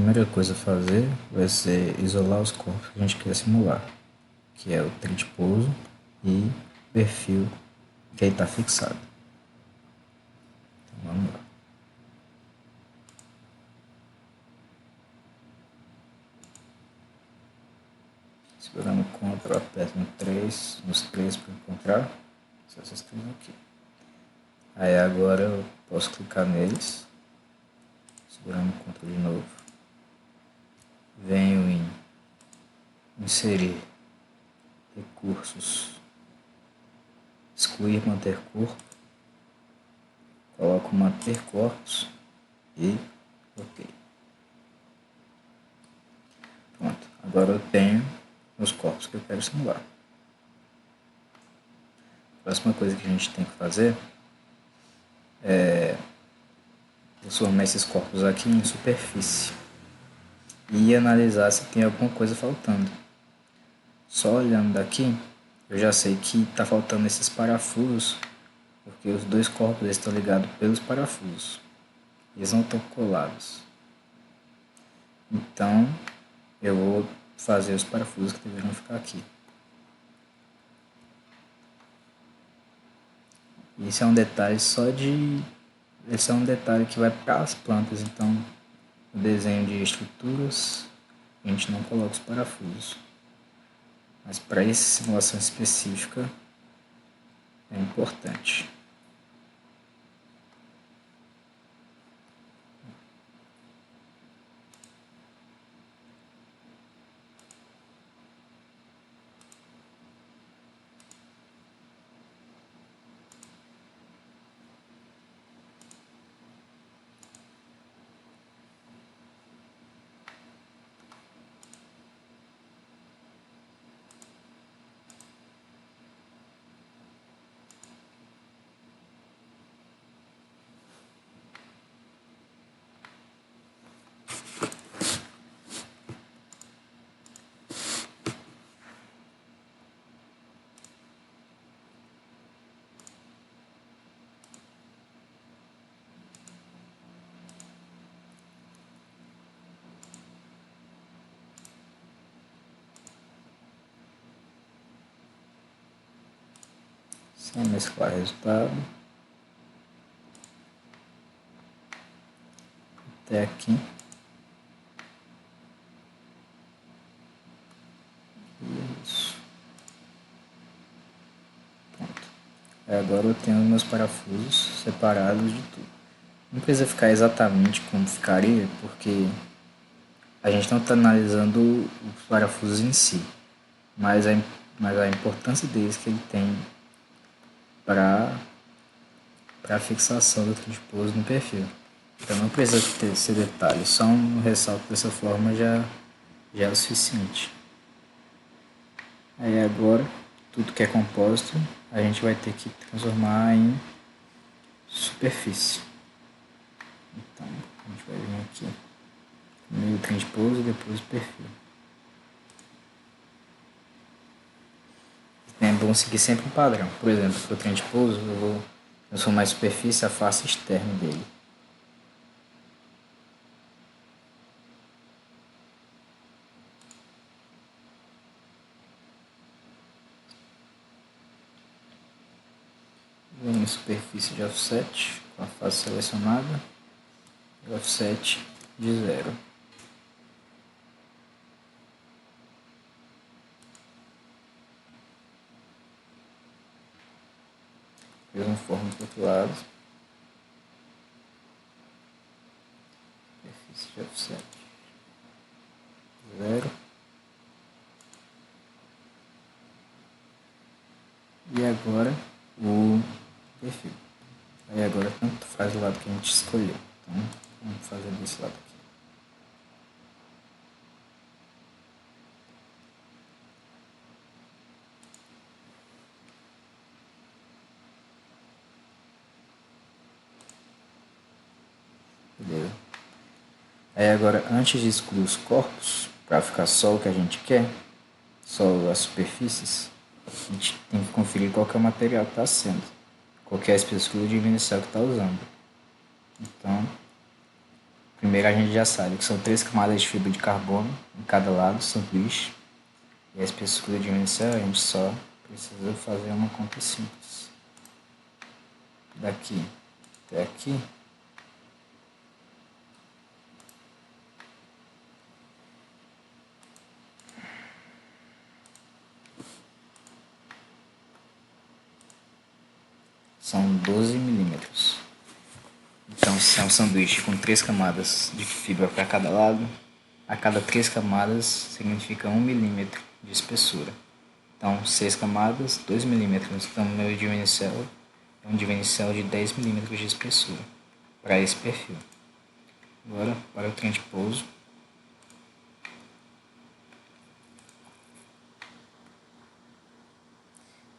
primeira coisa a fazer vai ser isolar os corpos que a gente quer simular, que é o trem de pouso e o perfil que está fixado. Então vamos lá. Segurando Ctrl, aperto nos três para encontrar essas três aqui. Aí agora eu posso clicar neles, segurando Ctrl de novo. Venho em inserir recursos, excluir manter corpo, coloco manter corpos e ok. Pronto, agora eu tenho os corpos que eu quero simular. A próxima coisa que a gente tem que fazer é transformar esses corpos aqui em superfície e analisar se tem alguma coisa faltando. Só olhando daqui, eu já sei que está faltando esses parafusos, porque os dois corpos estão ligados pelos parafusos. Eles não estão colados. Então, eu vou fazer os parafusos que deveriam ficar aqui. Esse é um detalhe esse é um detalhe que vai para as plantas, então no desenho de estruturas a gente não coloca os parafusos. Mas para essa simulação específica é importante. Sem mesclar resultado. Até aqui. Isso. Pronto. Agora eu tenho meus parafusos separados de tudo. Não precisa ficar exatamente como ficaria, porque a gente não está analisando os parafusos em si, mas a importância deles que ele tem para a fixação do trem de pouso no perfil. Então não precisa ter esse detalhe, só um ressalto dessa forma já é o suficiente. Aí agora, tudo que é compósito, a gente vai ter que transformar em superfície. Então, a gente vai vir aqui, primeiro o trem de pouso e depois o perfil. É bom seguir sempre um padrão. Por exemplo, para o trem de pouso, eu vou transformar a superfície a face externa dele. Venho em superfície de offset, com a face selecionada, e offset de 0. Mesma forma do outro lado. Superfície de offset 0. E agora o perfil. Aí agora tanto faz o lado que a gente escolheu. Então vamos fazer desse lado aqui. Beleza. Aí agora, antes de excluir os corpos, para ficar só o que a gente quer, só as superfícies, a gente tem que conferir qual que é o material que está sendo, qual que é a espessura de inicial que está usando. Então, Primeiro a gente já sabe que são 3 camadas de fibra de carbono em cada lado, sanduíche. E a espessura de vencel a gente só precisa fazer uma conta simples. Daqui até aqui. São 12 milímetros. Então, se é um sanduíche com 3 camadas de fibra para cada lado, a cada 3 camadas significa 1 milímetro de espessura. Então, 6 camadas, 2 milímetros. Então, meu divinicel é um divinicel de 10 milímetros de espessura para esse perfil. Agora, para o trem de pouso.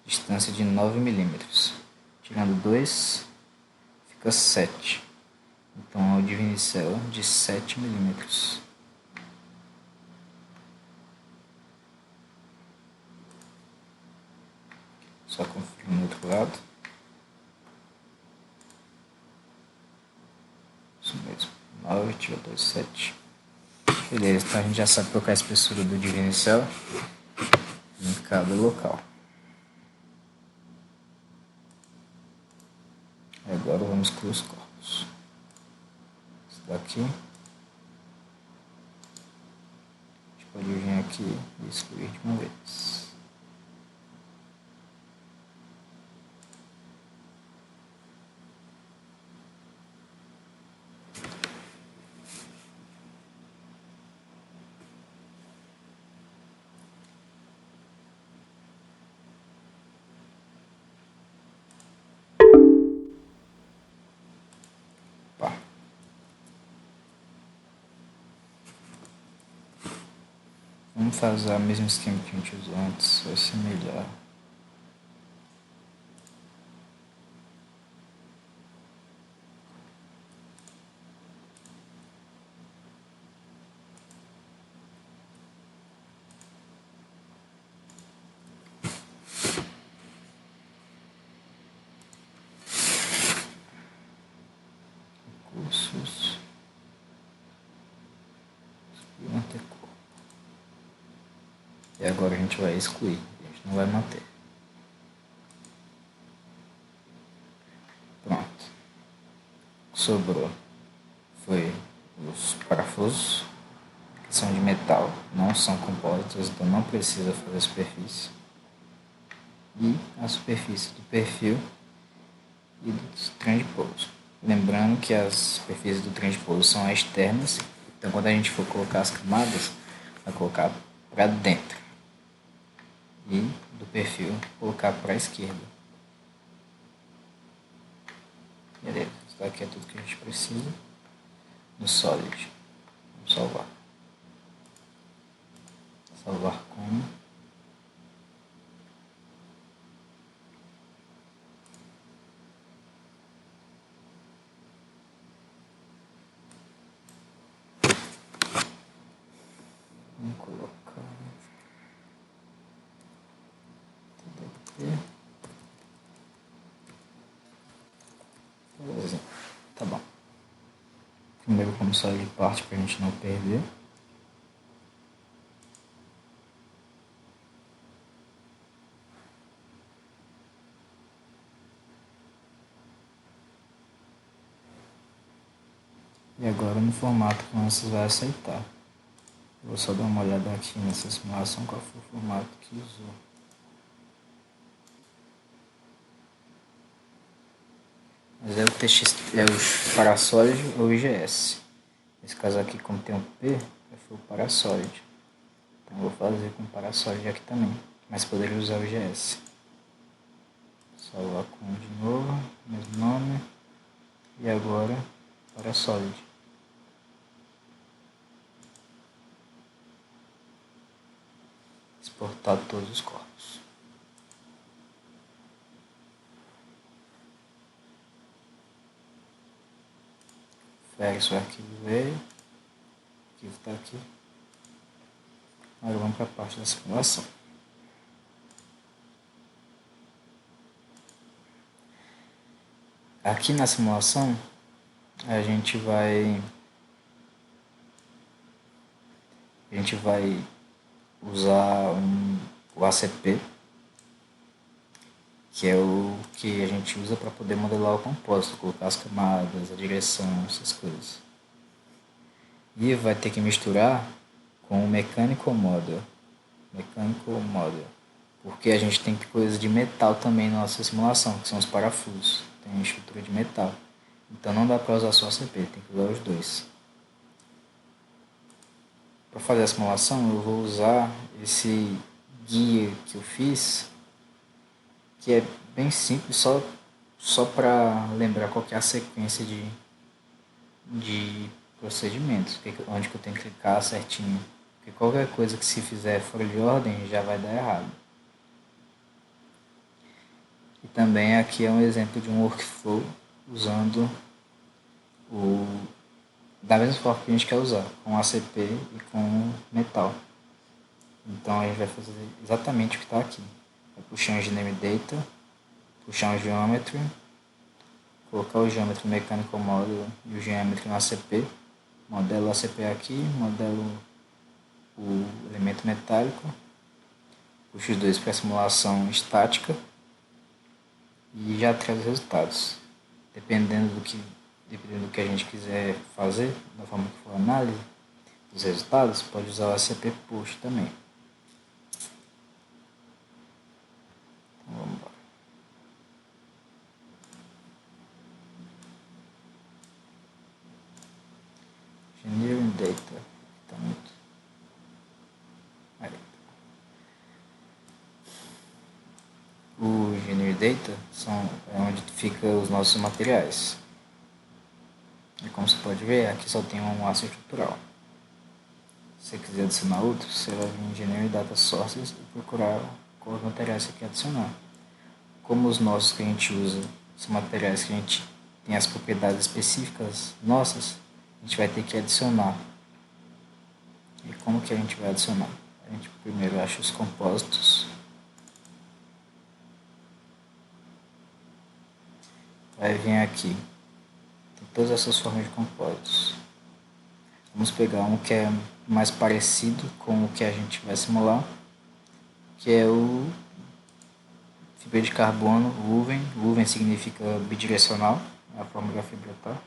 Distância de 9 milímetros. Tirando 2, fica 7. Então, é o divinicel de 7 milímetros. Só conferir no outro lado. Isso mesmo. 9 tirou 2, 7. Beleza, então a gente já sabe qual é a espessura do divinicel em cada local. Agora vamos com os corpos. Esse daqui. A gente pode vir aqui e excluir de uma vez. Pá. Vamos fazer o mesmo esquema que a gente usou antes, vai ser melhor. Recursos. Manter corpo. E agora a gente vai excluir, a gente não vai manter. Pronto. O que sobrou foi os parafusos, que são de metal, não são compósitos, então não precisa fazer a superfície. E a superfície do perfil e do trem de pouso. Lembrando que as superfícies do trem de pouso são externas, então quando a gente for colocar as camadas, vai colocar para dentro e do perfil colocar para a esquerda. Beleza, isso daqui é tudo que a gente precisa no Solid. Vamos salvar. Salvar como? Vamos colocar TDP. Beleza, tá bom. Primeiro vamos sair de parte para a gente não perder. E agora no formato que você vai aceitar. Vou só dar uma olhada aqui nessa simulação qual foi o formato que usou. Mas é o TX, é o Parasolid ou o IGS. Nesse caso aqui, como tem um P, foi o Parasolid. Então vou fazer com o Parasolid aqui também. Mas poderia usar o IGS. Salvar com de novo, mesmo nome. E agora Parasolid. Exportar todos os corpos. Fecha o arquivo veio. O arquivo está aqui. Agora vamos para a parte da simulação. Aqui na simulação a gente vai a gente vai usar o ACP, que é o que a gente usa para poder modelar o composto, colocar as camadas, a direção, essas coisas. E vai ter que misturar com o Mechanical Model, porque a gente tem coisas de metal também na nossa simulação, que são os parafusos, tem estrutura de metal. Então não dá para usar só ACP, tem que usar os dois. Para fazer a simulação eu vou usar esse guia que eu fiz, que é bem simples, só para lembrar qual que é a sequência de procedimentos, onde que eu tenho que clicar certinho. Porque qualquer coisa que se fizer fora de ordem já vai dar errado. E também aqui é um exemplo de um workflow usando da mesma forma que a gente quer usar, com ACP e com metal. Então a gente vai fazer exatamente o que está aqui. Vai puxar um Engineering Data, puxar um Geometry, colocar o Geometry Mechanical Model e o Geometry no ACP, modelo ACP aqui, modelo o elemento metálico, puxo os dois para a simulação estática e já traz os resultados. Dependendo do que a gente quiser fazer, da forma que for a análise dos resultados, pode usar o ACP Push também. Então vamos embora. Engineering Data. Tá muito. Aí. O Engineering Data é onde fica os nossos materiais. E como você pode ver, aqui só tem um aço estrutural. Se você quiser adicionar outros, você vai vir em Engineering Data Sources e procurar quais materiais você quer adicionar. Como os nossos que a gente usa são materiais que a gente tem as propriedades específicas nossas, a gente vai ter que adicionar. E como que a gente vai adicionar? A gente primeiro acha os compósitos. Vai vir aqui. Tem todas essas formas de compósitos. Vamos pegar um que é mais parecido com o que a gente vai simular, que é o fibra de carbono woven. Woven significa bidirecional, é a forma da fibra, tá?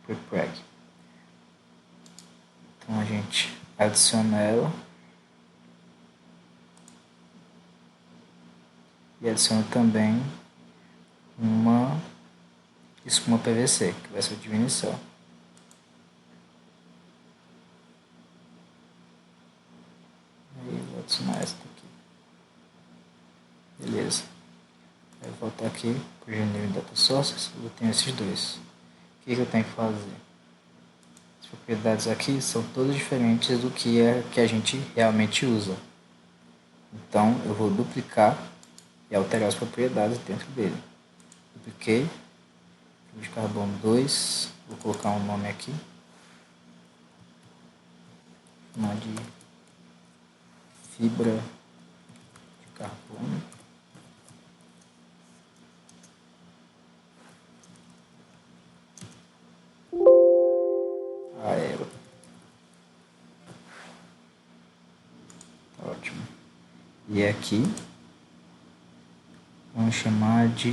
Prepreg. Então a gente adiciona ela e adiciona também uma espuma PVC, que vai ser a diminuição. Aí vou adicionar essa daqui. Beleza. Aí eu voltar aqui para o Engineering Data Sources, eu tenho esses dois. O que eu tenho que fazer? As propriedades aqui são todas diferentes do que a gente realmente usa. Então eu vou duplicar e alterar as propriedades dentro dele. Dupliquei, fibra de carbono 2, vou colocar um nome aqui, chamar de fibra de carbono. Aero. Ótimo. E aqui vamos chamar de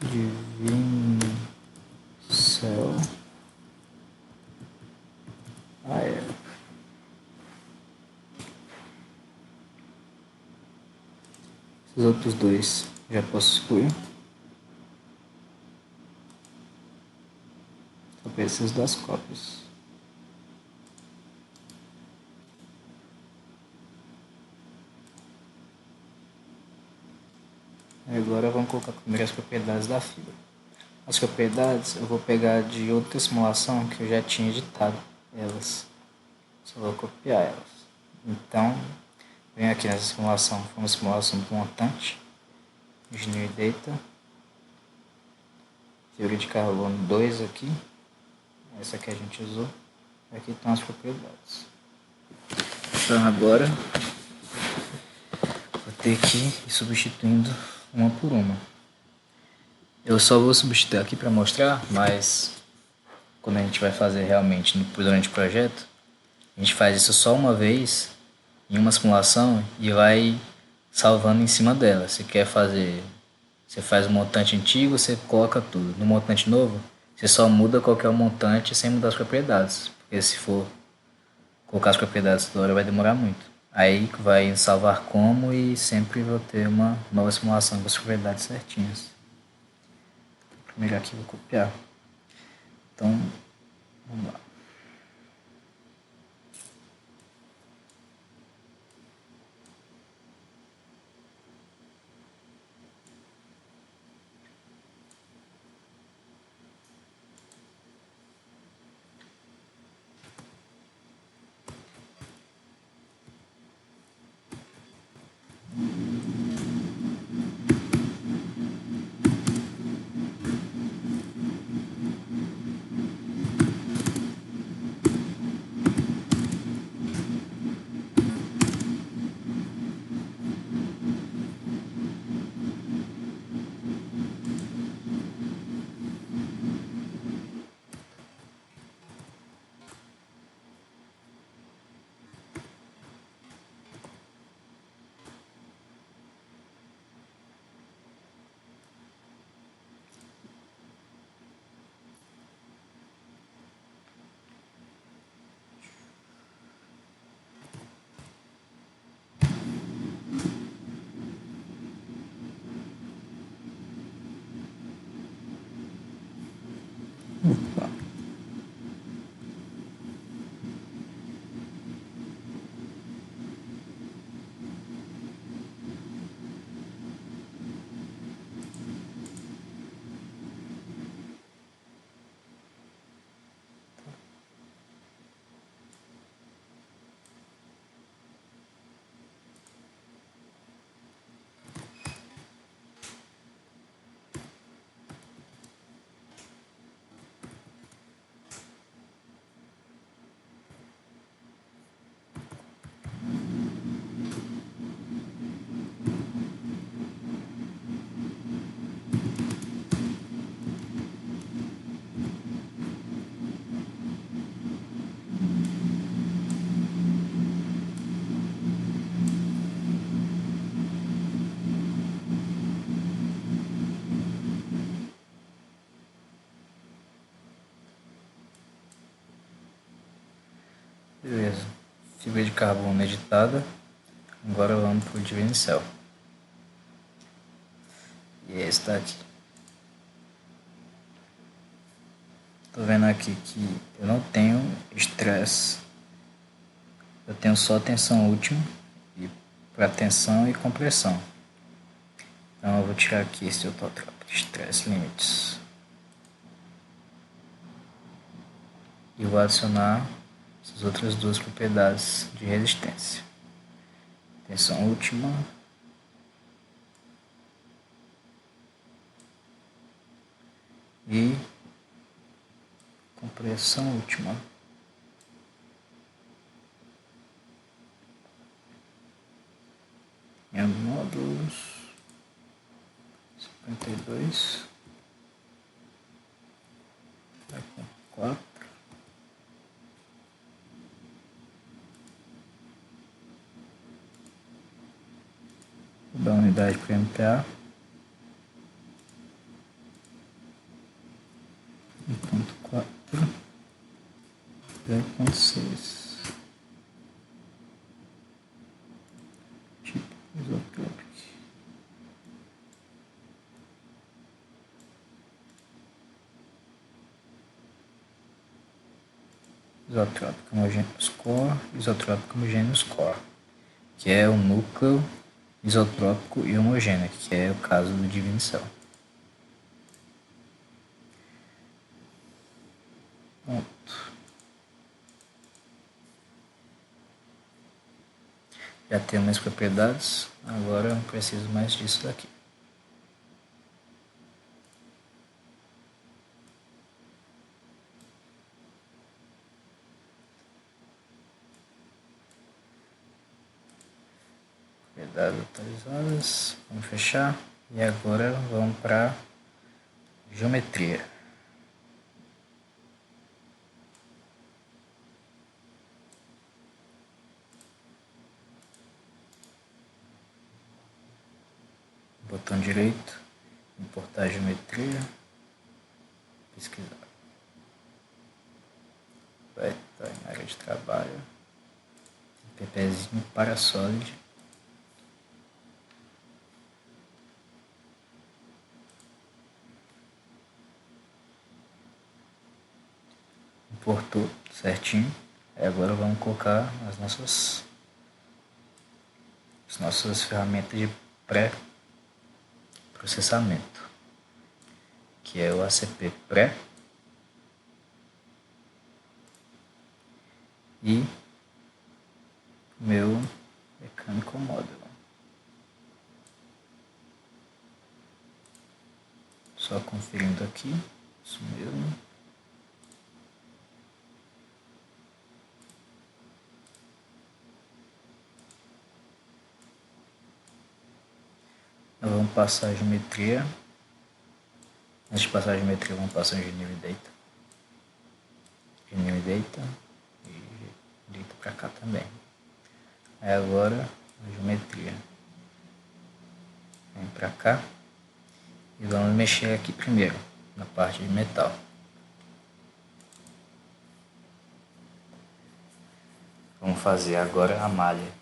Divine Cell Aero. Esses outros dois já posso excluir. Só preciso das cópias. Agora vamos colocar primeiro as propriedades da fibra. As propriedades eu vou pegar de outra simulação que eu já tinha editado elas. Só vou copiar elas. Então, venho aqui nessa simulação, foi uma simulação do montante. Engineering Data. Fibra de carbono 2 aqui. Essa que a gente usou. Aqui estão as propriedades. Então agora vou ter que ir substituindo uma por uma. Eu só vou substituir aqui para mostrar, mas quando a gente vai fazer realmente durante o projeto, a gente faz isso só uma vez em uma simulação e vai salvando em cima dela. Se quer fazer, você faz um montante antigo, você coloca tudo. No montante novo, você só muda qual que é o montante sem mudar as propriedades, porque se for colocar as propriedades toda hora vai demorar muito. Aí vai em salvar como e sempre vou ter uma nova simulação com as propriedades certinhas. Primeiro aqui vou copiar. Então, vamos lá. Beleza. Fibra de carbono editada. Agora vamos para o Divine Cell. E esse está aqui. Tô vendo aqui que eu não tenho estresse. Eu tenho só tensão última e para tensão e compressão. Então eu vou tirar aqui esse autotrópico, Stress Limits. E vou adicionar essas outras duas propriedades de resistência. Tensão última e compressão última. Em módulos 52 4 da unidade para MPa 1.4 0.6 tipo isotrópico. Isotrópico homogêneo score, isotrópico homogêneo score, que é o núcleo isotrópico e homogêneo, que é o caso do Divine Cell. Pronto. Já tenho minhas propriedades, agora eu não preciso mais disso daqui. qualidades atualizadas, vamos fechar. E agora vamos para geometria. Botão direito, importar geometria, pesquisar. Vai estar em área de trabalho, ppzinho para Solid. Importou certinho. E agora vamos colocar as nossas ferramentas de pré-processamento, que é o ACP pré e meu mecânico model. Só conferindo aqui, isso mesmo. Nós vamos passar a geometria. Antes de passar a geometria, vamos passar a Engineering Data. Engineering Data e Data para cá também. Aí agora a geometria. Vem para cá e vamos mexer aqui primeiro na parte de metal. Vamos fazer agora a malha.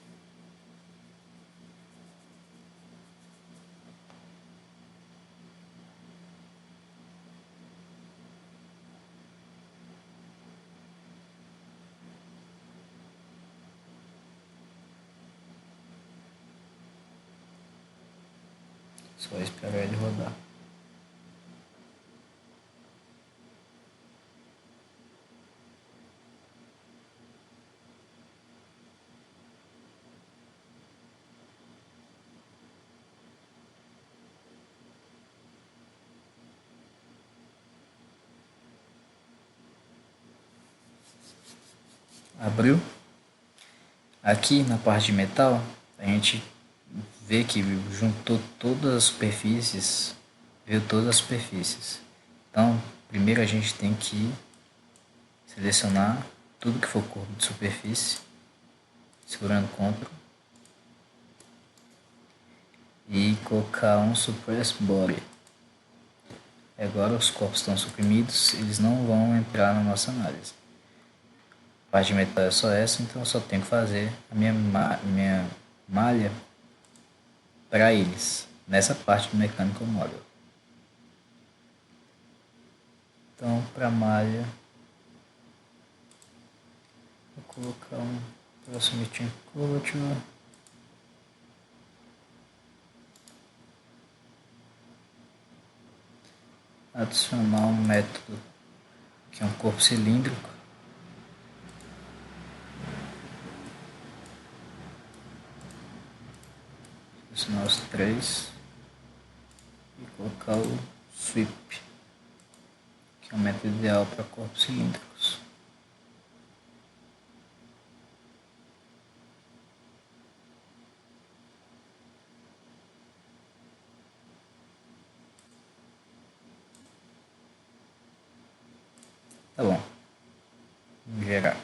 Só esperar ele rodar. Abriu. Aqui na parte de metal, a gente vê que juntou todas as superfícies, viu todas as superfícies. Então, primeiro a gente tem que selecionar tudo que for corpo de superfície, segurando Ctrl, e colocar um Suppress Body. Agora os corpos estão suprimidos, eles não vão entrar na nossa análise. A parte de metal é só essa, então eu só tenho que fazer a minha malha para eles, nessa parte do Mechanical Model. Então, para malha, vou colocar um Proximity Curvature. Adicionar um método que é um corpo cilíndrico. Selecionar os três e colocar o Sweep, que é o método ideal para corpos cilíndricos. Tá bom. Vamos gerar.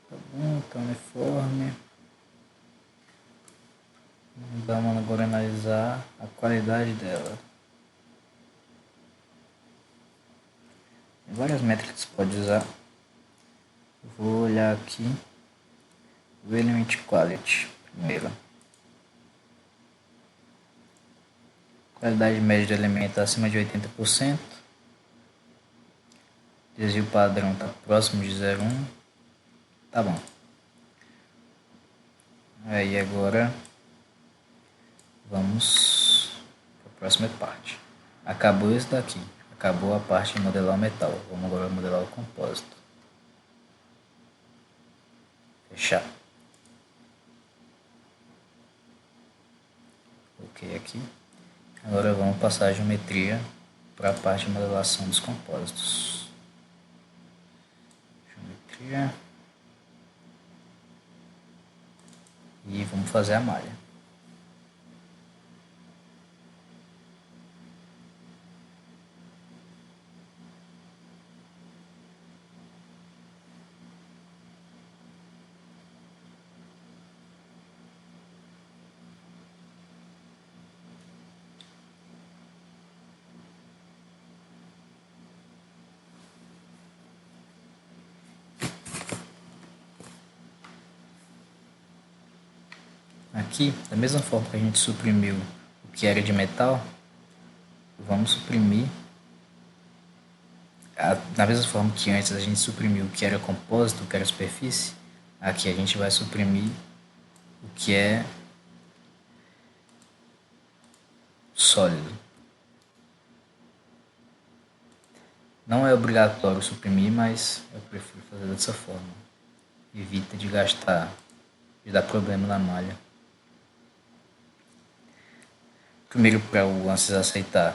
Tá bom, tá uniforme. Vamos agora analisar a qualidade dela. Tem várias métricas que pode usar. Eu vou olhar aqui o Element Quality primeiro. Qualidade média do elemento acima de 80%. Desvio padrão está próximo de 0,1. Tá bom. Aí agora vamos para a próxima parte. Acabou isso daqui. Acabou a parte de modelar o metal. Vamos agora modelar o compósito. Fechar. Ok aqui. Agora vamos passar a geometria para a parte de modelação dos compósitos. Geometria. E vamos fazer a malha. Aqui, da mesma forma que a gente suprimiu o que era de metal, vamos suprimir, da mesma forma que antes a gente suprimiu o que era compósito, o que era superfície, aqui a gente vai suprimir o que é sólido. Não é obrigatório suprimir, mas eu prefiro fazer dessa forma. Evita de gastar, de dar problema na malha. Primeiro, para o ANSYS aceitar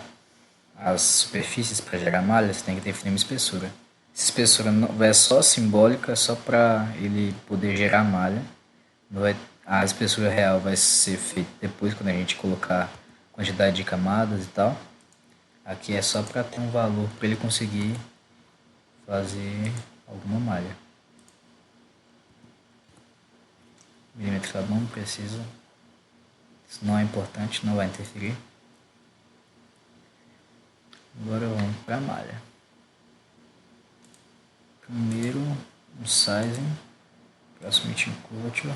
as superfícies para gerar malha, você tem que definir uma espessura. Essa espessura não é só simbólica, só para ele poder gerar malha. A espessura real vai ser feita depois, quando a gente colocar quantidade de camadas e tal. Aqui é só para ter um valor para ele conseguir fazer alguma malha. Milímetro tá bom, não precisa. Isso não é importante, não vai interferir. Agora vamos para a malha. Primeiro, um sizing, proximity culture.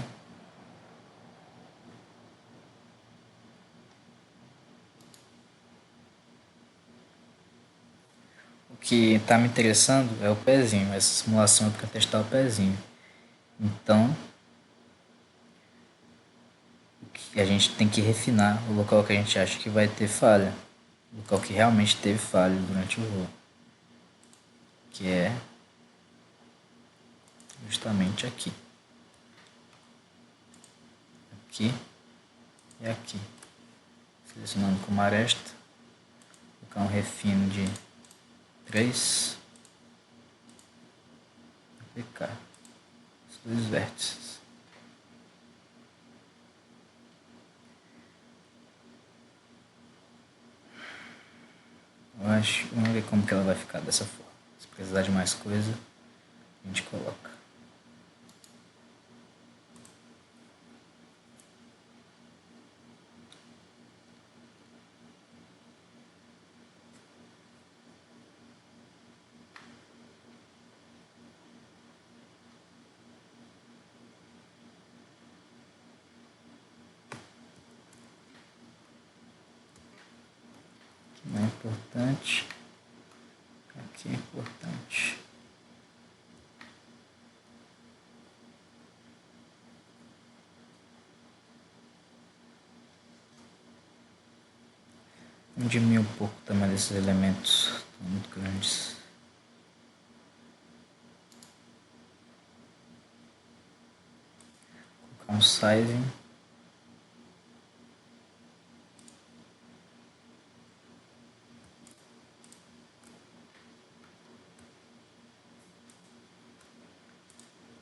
O que está me interessando é o pezinho. Essa simulação é para testar o pezinho. Então, a gente tem que refinar o local que a gente acha que vai ter falha. O local que realmente teve falha durante o voo. Que é justamente aqui. Aqui e aqui. Selecionando como aresta. Vou colocar um refino de 3. Aplicar os dois vértices. Vamos ver como que ela vai ficar dessa forma. Se precisar de mais coisa, a gente coloca. Não é importante. Aqui é importante. Vamos diminuir um pouco o tamanho desses elementos, estão muito grandes. Vou colocar um sizing.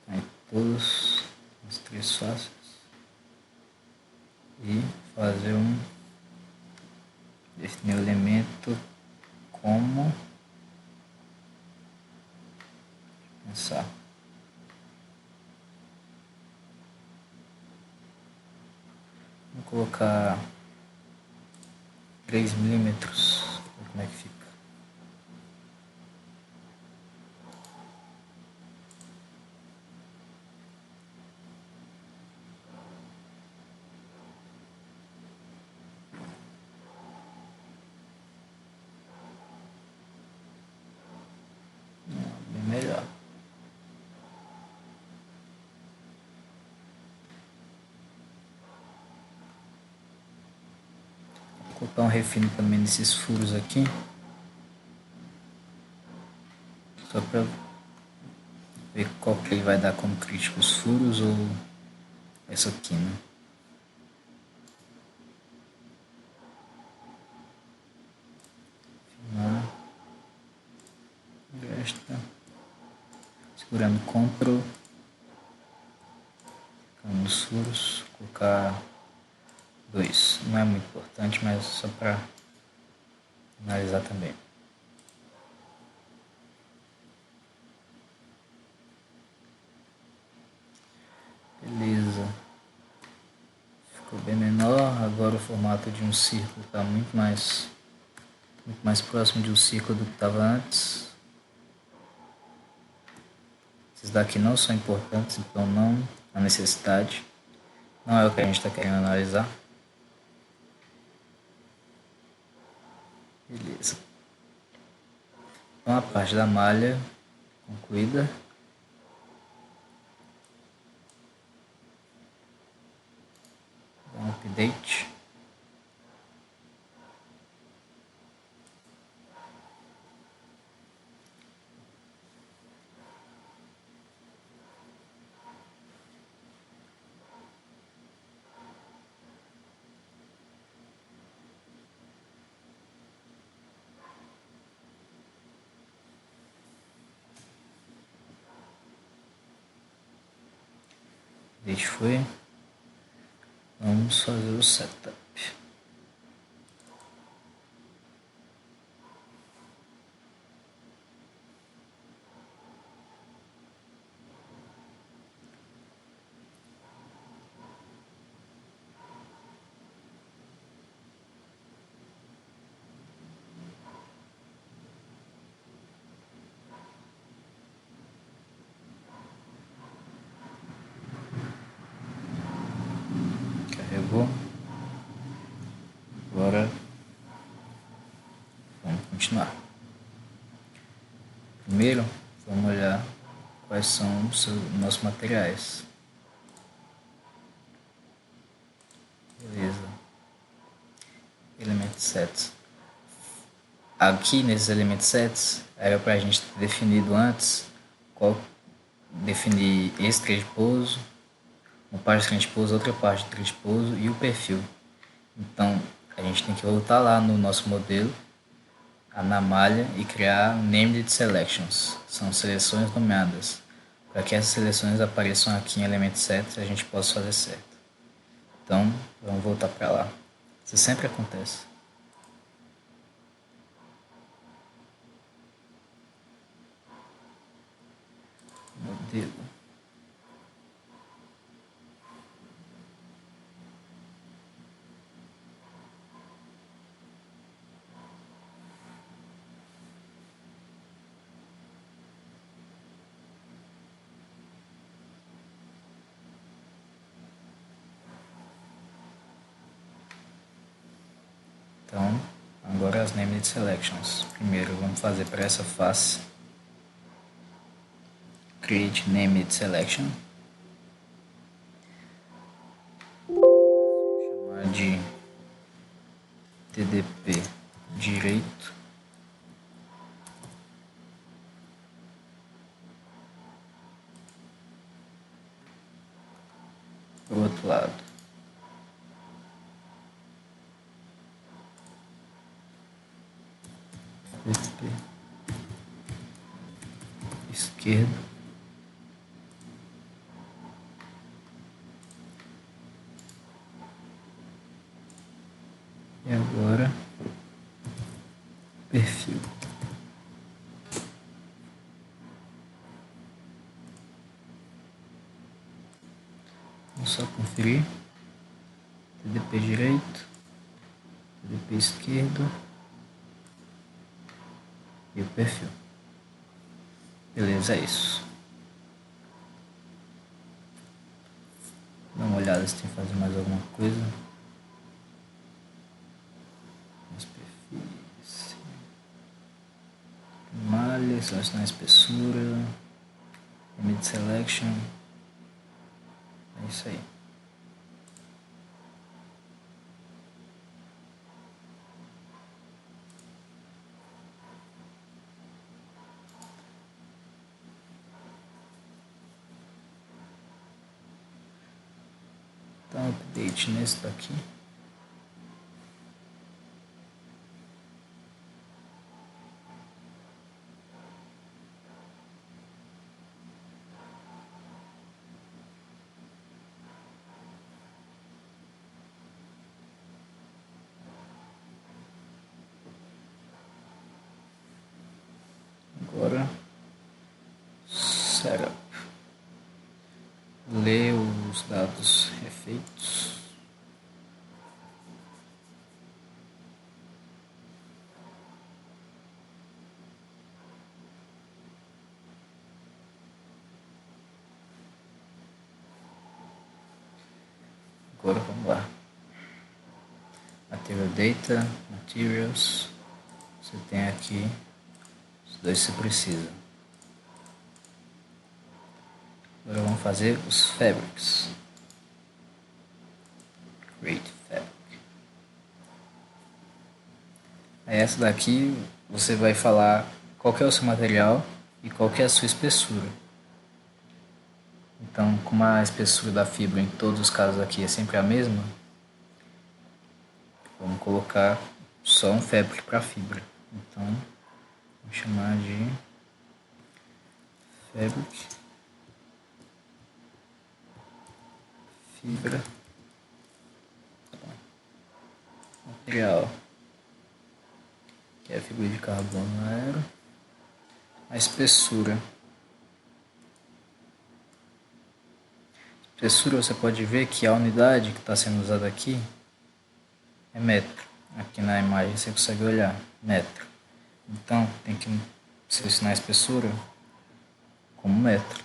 Aí todos os 3 faces. E fazer definir o elemento como pensar. Vou colocar 3 milímetros, como é que fica. Bem melhor. Vou colocar um refino também nesses furos aqui. Só para ver qual que ele vai dar como crítico, os furos ou essa aqui, né? extra, segurando Ctrl, nos furos, colocar 2. Não é muito importante, mas só para analisar também. Beleza. Ficou bem menor. Agora o formato de um círculo está muito mais próximo de um círculo do que estava antes. Esses daqui não são importantes, então não há necessidade. Não é o que a gente está querendo analisar. Beleza. Então a parte da malha concluída. Dá um update. Update foi. Vamos fazer o setup. Carregou. Agora vamos continuar. Primeiro, vamos olhar quais são os nossos materiais. Beleza. Element sets. Aqui nesses element sets era para a gente ter definido antes definir esse trem de pouso, uma parte de trem de pouso, outra parte de trem de pouso e o perfil. Então a gente tem que voltar lá no nosso modelo, na malha, e criar named selections. São seleções nomeadas. Para que essas seleções apareçam aqui em element sets a gente possa fazer certo. Então vamos voltar para lá. Isso sempre acontece. Modelo. Então, agora as named selections. Primeiro vamos fazer para essa face. Create named selection. Vou chamar de TDP direito. Para o outro lado. TDP esquerdo. E agora perfil. Vamos só conferir. TDP direito, TDP esquerdo e o perfil. Beleza, é isso. Dá uma olhada se tem que fazer mais alguma coisa. Os perfis. Malha, selecionar a espessura. Image selection. É isso aí. Dá um update nesse daqui. Setup. Ler os dados refeitos. Agora vamos lá. Material Data, Materials. Você tem aqui os dois que você precisa. Agora vamos fazer os Fabrics. Create Fabric. Aí essa daqui você vai falar qual que é o seu material e qual que é a sua espessura. Então, como a espessura da fibra em todos os casos aqui é sempre a mesma, vamos colocar só um fabric para fibra. Então, vou chamar de fabric fibra material, que é a fibra de carbono aero. A espessura você pode ver que a unidade que está sendo usada aqui é metro. Aqui na imagem você consegue olhar, metro. Então tem que selecionar a espessura como metro.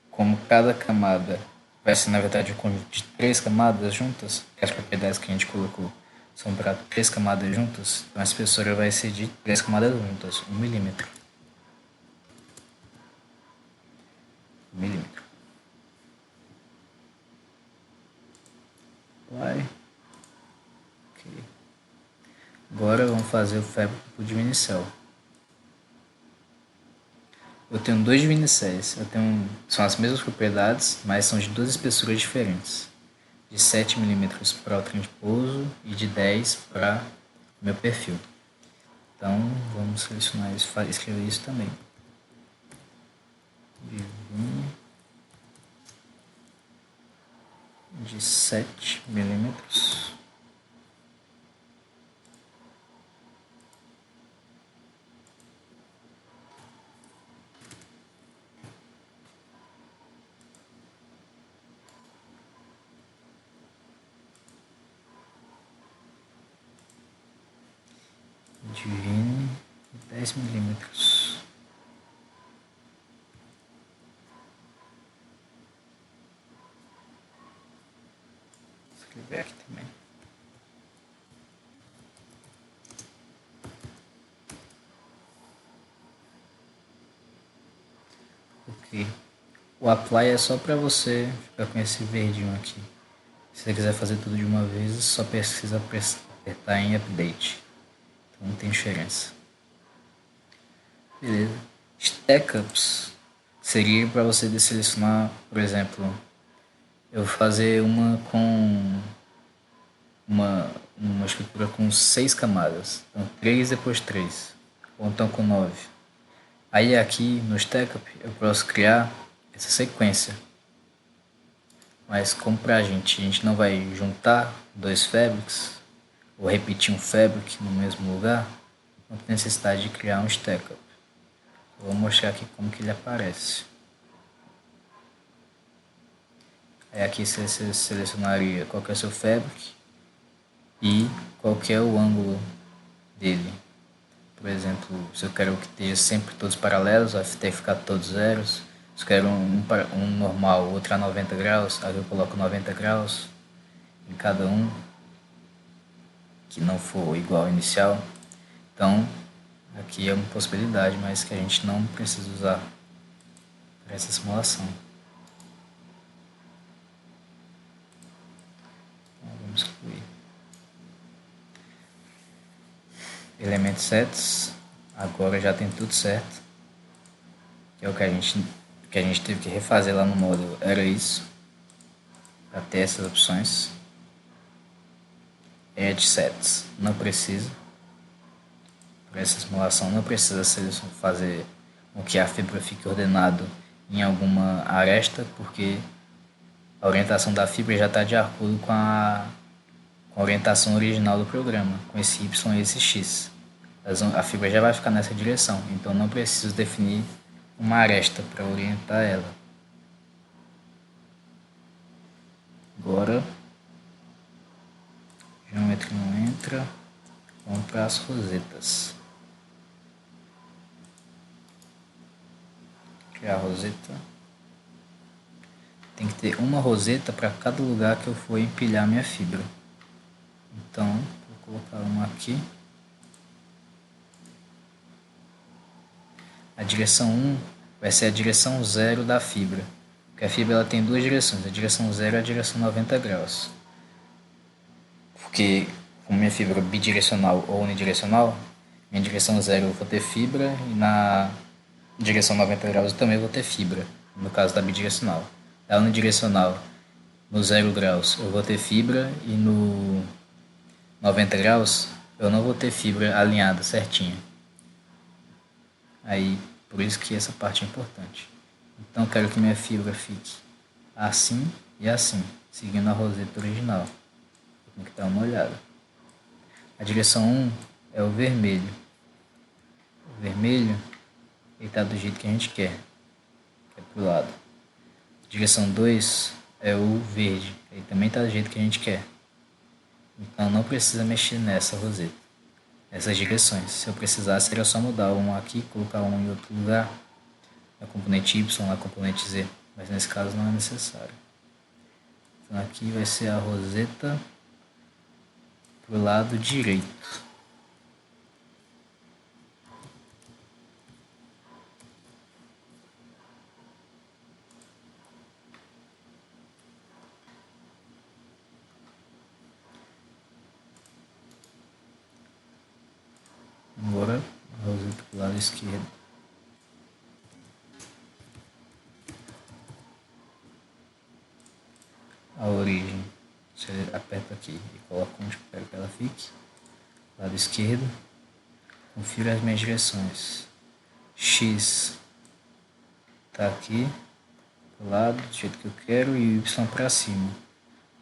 Como cada camada vai ser na verdade um conjunto de 3 camadas juntas, que as propriedades que a gente colocou são para 3 camadas juntas, então a espessura vai ser de 3 camadas juntas, 1 milímetro. Vai. Ok. Agora vamos fazer o fabric para o Divinicel. Eu tenho dois Divinicéis. São as mesmas propriedades, mas são de duas espessuras diferentes. De 7 mm para o trem de pouso e de 10 para o meu perfil. Então vamos selecionar isso, escrever isso também. De 7 mm. Divine 10 milímetros. Vou escrever aqui também. Ok. O apply é só para você ficar com esse verdinho aqui. Se você quiser fazer tudo de uma vez, só precisa apertar em update. Então não tem diferença. Beleza. Stackups seria para você selecionar, por exemplo, eu vou fazer uma com uma estrutura com 6 camadas. Então 3 depois 3. Ou então com 9. Aí aqui no Stackup eu posso criar essa sequência. Mas como a gente não vai juntar dois fabrics ou repetir um fabric no mesmo lugar, não tem necessidade de criar um Stackup. Vou mostrar aqui como que ele aparece. Aí aqui você selecionaria qual que é o seu fabric e qual que é o ângulo dele. Por exemplo, se eu quero que esteja sempre todos paralelos, vai ter que ficar todos zeros. Se eu quero um normal, outro a 90 graus, aí eu coloco 90 graus em cada um, que não for igual ao inicial. Então, aqui é uma possibilidade, mas que a gente não precisa usar para essa simulação. Então, vamos excluir. Element sets, agora já tem tudo certo, que é o que a gente teve que refazer lá no módulo, era isso, para ter essas opções. Edge sets, não precisa, para essa simulação não precisa fazer com que a fibra fique ordenado em alguma aresta, porque a orientação da fibra já está de acordo com a orientação original do programa, com esse Y e esse X. A fibra já vai ficar nessa direção, então não preciso definir uma aresta para orientar ela. Agora, geometria não entra, vamos para as rosetas. Criar a roseta. Tem que ter uma roseta para cada lugar que eu for empilhar minha fibra. Então, vou colocar uma aqui. A direção 1 vai ser a direção 0 da fibra. Porque a fibra ela tem duas direções, a direção 0 e a direção 90 graus. Porque, como minha fibra é bidirecional ou unidirecional, minha direção 0 eu vou ter fibra e na direção 90 graus eu também vou ter fibra, no caso da bidirecional. Da unidirecional, no 0 graus eu vou ter fibra e no 90 graus eu não vou ter fibra alinhada certinha. Aí, por isso que essa parte é importante. Então eu quero que minha fibra fique assim e assim, seguindo a roseta original. Tem que dar uma olhada. A direção 1 é o vermelho. O vermelho está do jeito que a gente quer, que é pro lado. A direção 2 é o verde, ele também está do jeito que a gente quer. Então não precisa mexer nessa roseta, nessas direções. Se eu precisasse, era só mudar um aqui, colocar um em outro lugar, na componente Y, na componente Z, mas nesse caso não é necessário. Então aqui vai ser a roseta para o lado direito. Agora a roseta para o lado esquerdo. A origem, você aperta aqui e coloca onde eu quero que ela fique. Lado esquerdo, confira as minhas direções. X está aqui, do lado, do jeito que eu quero, e Y para cima,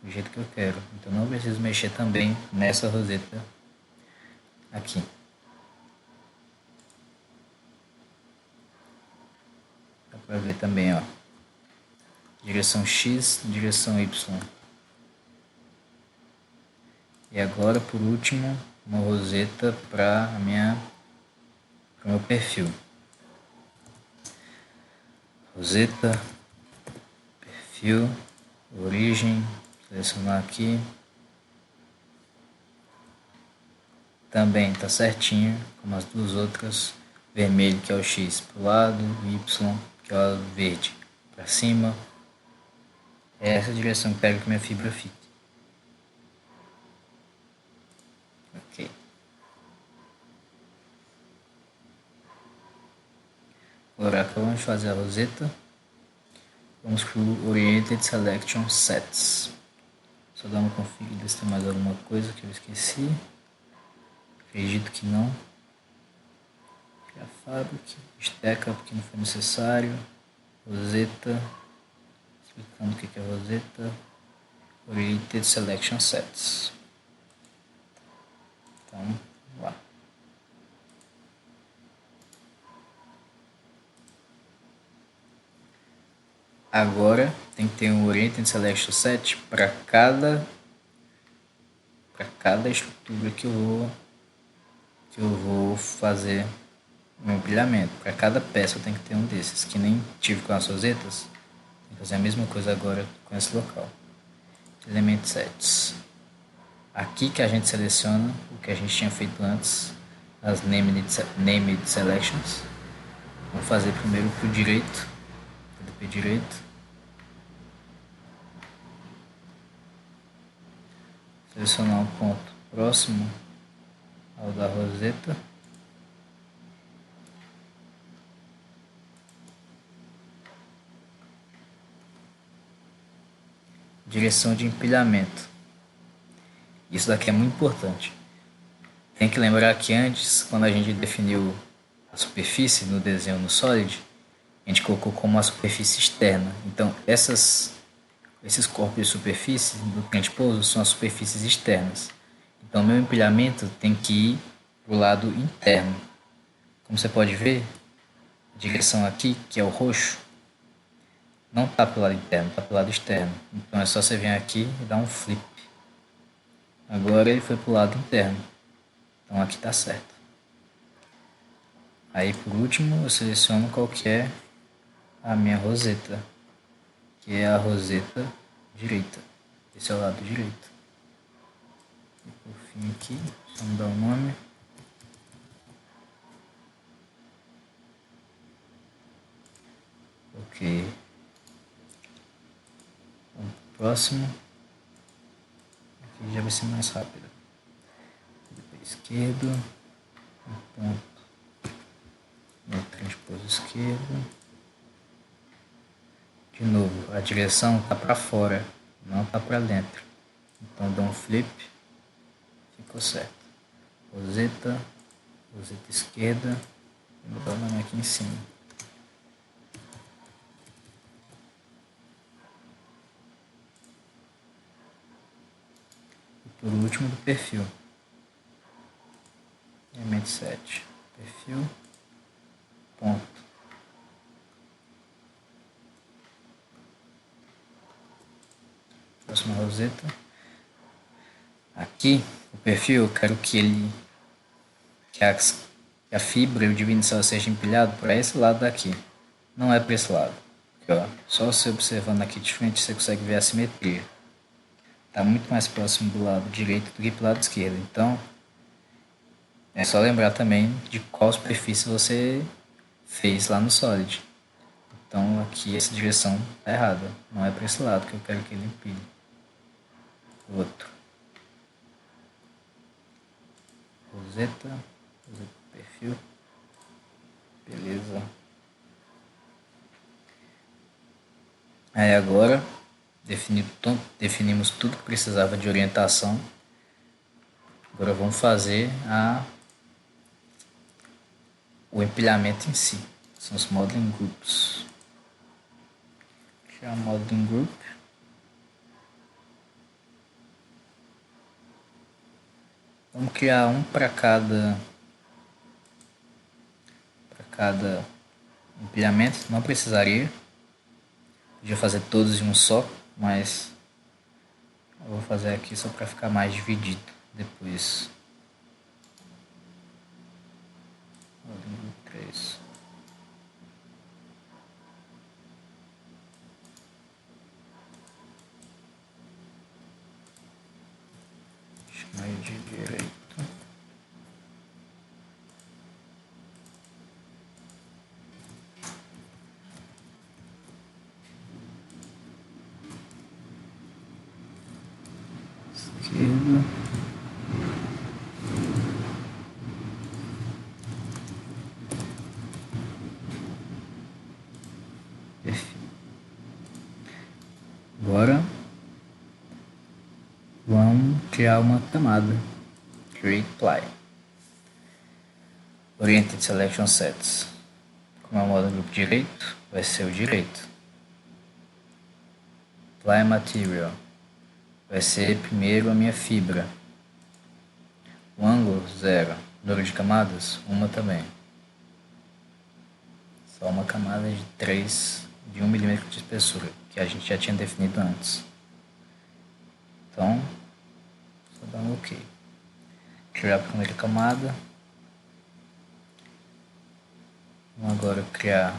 do jeito que eu quero. Então não preciso mexer também nessa roseta aqui. Dá para ver também, ó. Direção X, direção Y. E agora, por último, uma roseta para o meu perfil. Roseta, perfil, origem, selecionar aqui. Também está certinho, como as duas outras. Vermelho, que é o X, para o lado, Y, que é o verde, para cima. É essa direção que eu quero que minha fibra fique. Ok. Agora acabamos de fazer a roseta. Vamos para o Oriented Selection Sets. Só dar uma conferida se tem mais alguma coisa que eu esqueci. Acredito que não. Criar Fabric, Stack Up que não foi necessário. Roseta. Explicando o que é roseta. Oriented Selection Sets. Então, vamos lá. Agora tem que ter um Oriented Selection Set para cada estrutura que eu vou fazer o empilhamento. Para cada peça eu tenho que ter um desses, que nem tive com as rosetas. Tem que fazer a mesma coisa agora com esse local. Element Sets. Aqui que a gente seleciona o que a gente tinha feito antes, as Named Selections. Vamos fazer primeiro para o direito, PDP direito. Selecionar um ponto próximo ao da roseta. Direção de empilhamento. Isso daqui é muito importante. Tem que lembrar que antes, quando a gente definiu a superfície no desenho no Solid, a gente colocou como uma superfície externa. Então esses corpos de superfície do cliente pouso são as superfícies externas. Então meu empilhamento tem que ir para o lado interno. Como você pode ver, direção aqui, que é o roxo, não está pelo lado interno, está pelo lado externo. Então é só você vir aqui e dar um flip. Agora ele foi para o lado interno. Então aqui está certo. Aí por último eu seleciono qual que é a minha roseta, que é a roseta direita. Esse é o lado direito. E por fim aqui, vamos dar o nome. Ok. Vamos pro próximo. Aqui já vai ser mais rápido. Esquerdo. Um ponto. No transpose esquerdo. De novo, a direção está para fora, não está para dentro. Então dá um flip. Ficou certo. Roseta. Roseta esquerda. Vou botar o nome aqui em cima. Por último, do perfil. Element 7. Perfil. Ponto. Próxima roseta. Aqui, o perfil, eu quero que ele... que a fibra e o dividendial seja empilhado para esse lado daqui. Não é para esse lado. Aqui, ó. Só você observando aqui de frente, você consegue ver a simetria. Está muito mais próximo do lado direito do que do lado esquerdo. Então, é só lembrar também de qual superfície você fez lá no Solid. Então, aqui essa direção está errada. Não é para esse lado que eu quero que ele empilhe. Outro. Roseta. Roseta perfil. Beleza. Aí agora, definimos tudo que precisava de orientação. Agora vamos fazer o empilhamento em si. São os modeling groups. Criar um modeling group. Vamos criar um para cada empilhamento. Não precisaria. Podia fazer todos em um só, mas eu vou fazer aqui só para ficar mais dividido depois. Modeling group 3. Chamar de direito. Esquerda. Perfil. Agora vamos criar uma camada. Create ply. Oriented Selection Sets. Como é o modo grupo direito, vai ser o direito. Ply Material. Vai ser primeiro a minha fibra. O ângulo, 0. Número de camadas, uma também. Só uma camada de 3 de 1 milímetro de espessura, que a gente já tinha definido antes. Então, só dar um OK. Criar a primeira camada. Vamos agora criar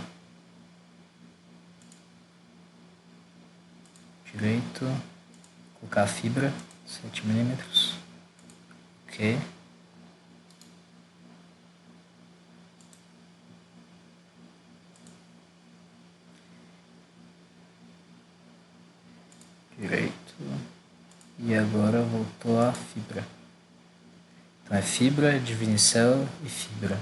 direito, colocar a fibra, 7 milímetros. OK. Direito. E agora voltou a fibra. Então é fibra, divinicel e fibra.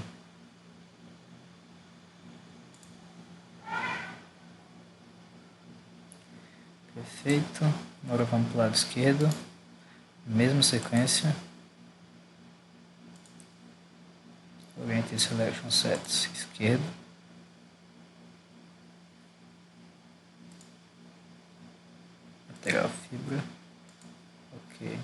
Perfeito. Agora vamos para o lado esquerdo. Mesma sequência. Oriented Selection Sets, esquerdo. Lateral fibra. OK.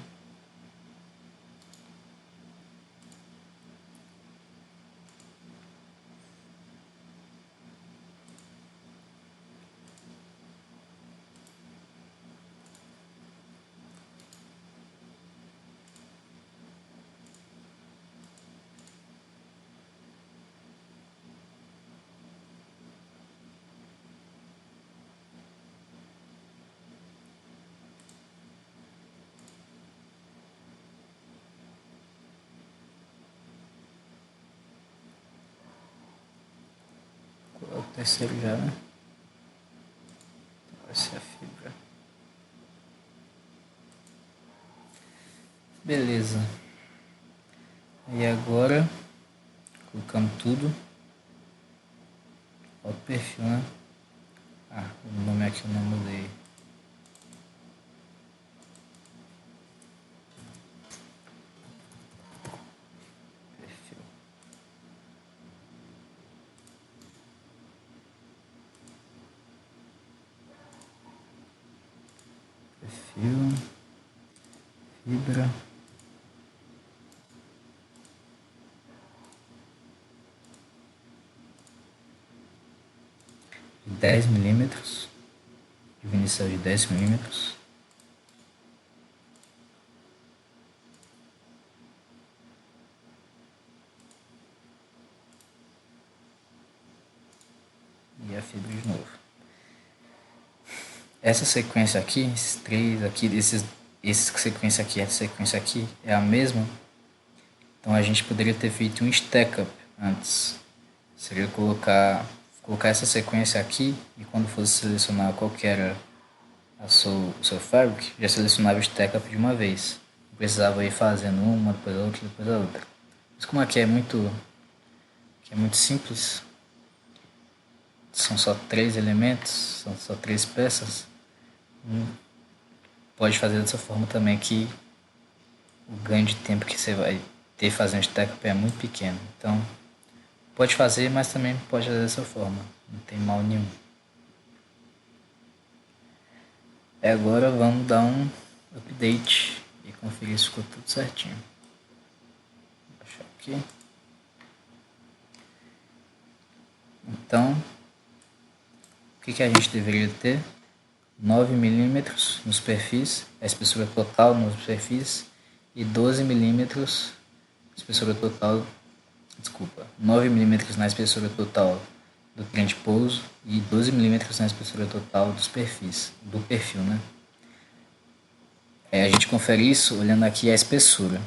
Terceiro já, né? Vai ser a fibra. Beleza. E agora colocamos tudo. Ó, o perfil, né? Ah, o nome aqui eu não mudei. Perfil. Perfil. Fibra. 10 milímetros. Diminuição de 10 milímetros. E a fibra de novo. Essa sequência aqui, esses três aqui, essa sequência aqui é a mesma. Então a gente poderia ter feito um stack up antes. Seria colocar essa sequência aqui e quando fosse selecionar qual que era o seu fabric, já selecionava o stack up de uma vez. Não precisava ir fazendo uma, depois a outra, depois a outra. Mas como aqui é muito simples, são só 3 elementos, são só 3 peças, pode fazer dessa forma também que o ganho de tempo que você vai ter fazendo stack up é muito pequeno. Então pode fazer, mas também pode fazer dessa forma, não tem mal nenhum. Agora vamos dar um update e conferir se ficou tudo certinho. Vou baixar aqui. Então, o que a gente deveria ter? 9 milímetros nos perfis, a espessura total nos perfis, e 12 milímetros, espessura total, 9 milímetros na espessura total do trem de pouso e 12 milímetros na espessura total dos perfis, do perfil, né? A gente confere isso olhando aqui a espessura.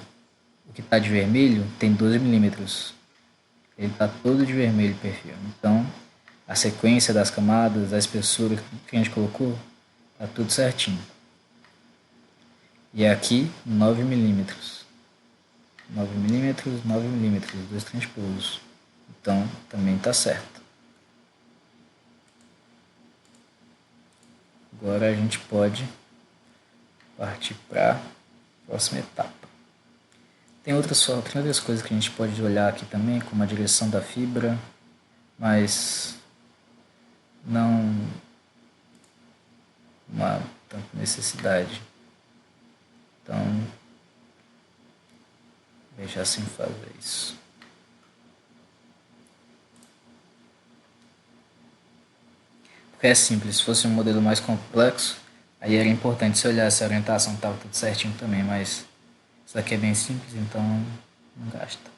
O que está de vermelho tem 12 milímetros. Ele está todo de vermelho o perfil. Então, a sequência das camadas, a espessura que a gente colocou, está tudo certinho. E aqui, 9 milímetros. 9 milímetros, 9 milímetros, dois transpousos. Então, também está certo. Agora a gente pode partir para a próxima etapa. Tem outras coisas que a gente pode olhar aqui também, como a direção da fibra, mas não há tanta necessidade. Então, deixa assim fazer isso. Porque é simples, se fosse um modelo mais complexo, aí era importante se olhar se a orientação estava tudo certinho também, mas isso daqui é bem simples, então não gasta.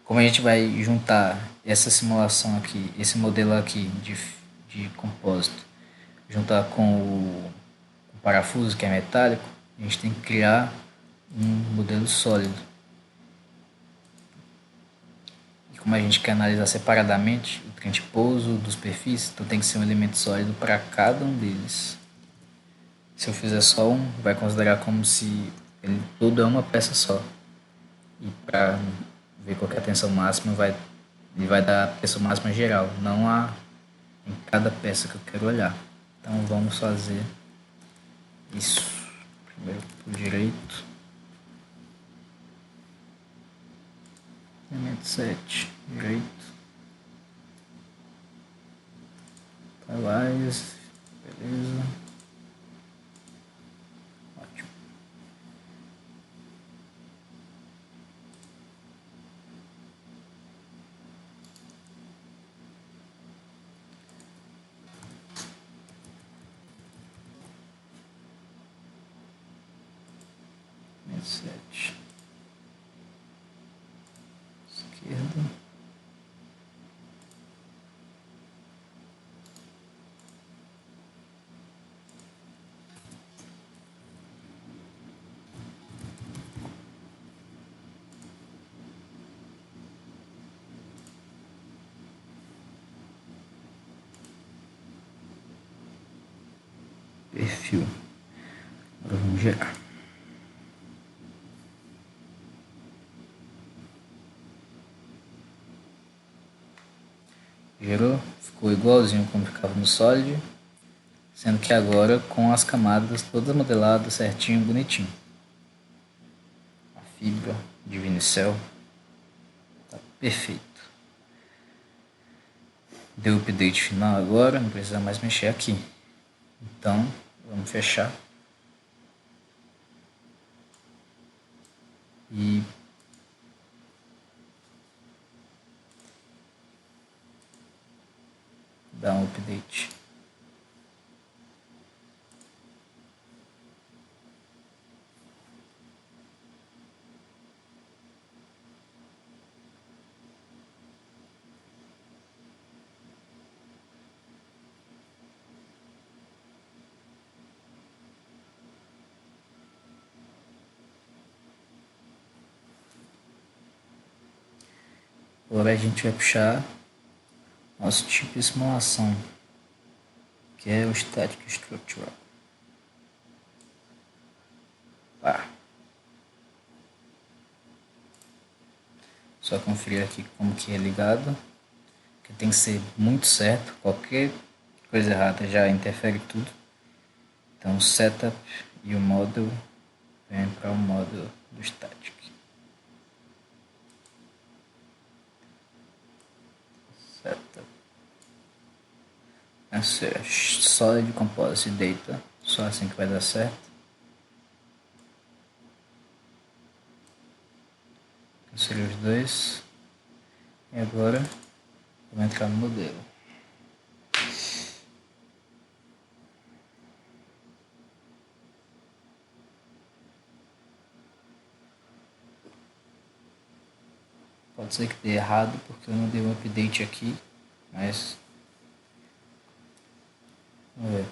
Como a gente vai juntar essa simulação aqui, esse modelo aqui de compósito, juntar com o parafuso que é metálico, a gente tem que criar um modelo sólido. E como a gente quer analisar separadamente o trem de pouso dos perfis, então tem que ser um elemento sólido para cada um deles. Se eu fizer só um, vai considerar como se ele todo é uma peça só. E para ver qual é a tensão máxima, ele vai dar a tensão máxima geral, não em cada peça que eu quero olhar. Então vamos fazer isso. Primeiro por direito. Elemento 7, direito. Calais, beleza. Ótimo. Elemento 7. Esquerda. Perfil. Agora vamos gerar. Gerou, ficou igualzinho como ficava no Solid, sendo que agora com as camadas todas modeladas certinho, bonitinho. A fibra de Vinicel tá perfeito. Deu o update final agora, não precisa mais mexer aqui. Então, vamos fechar. E dar um update. Agora a gente vai puxar nosso tipo de simulação, que é o Static Structural. Só conferir aqui como que é ligado, que tem que ser muito certo, qualquer coisa errada já interfere tudo. Então o setup e o model vem para o model do static. Setup. Essa é Solid Composite Data, só assim que vai dar certo. Cancelei os dois. E agora vou entrar no modelo. Pode ser que dê errado porque eu não dei um update aqui, mas vamos ver.